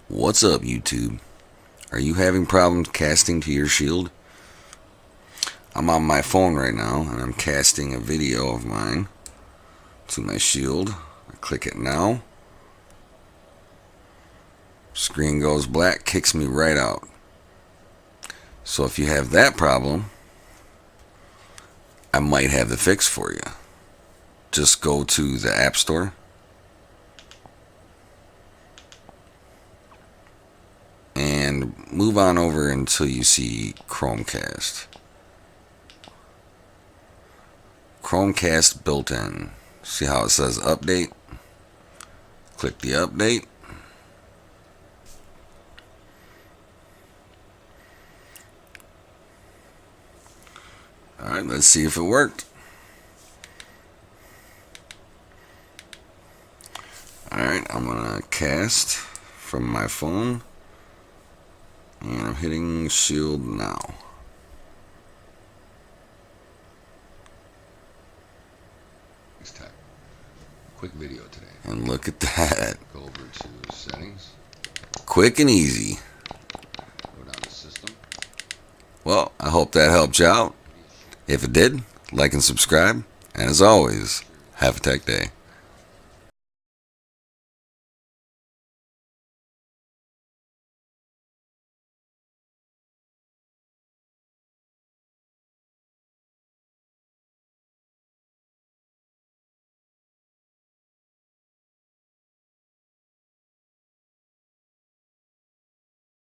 What's up, YouTube? Are you having problems casting to your Shield? I'm on my phone right now and I'm casting a video of mine to my Shield. I click it now. Screen goes black, kicks me right out. So if you have that problem, I might have the fix for you. Just go to the App Store and move on over until you see ChromeCast. ChromeCast built-in. See how it says update? Click the update. Alright, let's see if it worked. Alright, I'm gonna cast from my phone. And I'm hitting Shield now. Next time. Quick video today. And look at that. Go over to settings. Quick and easy. Go down to system. Well, I hope that helped you out. If it did, like and subscribe. And as always, have a tech day.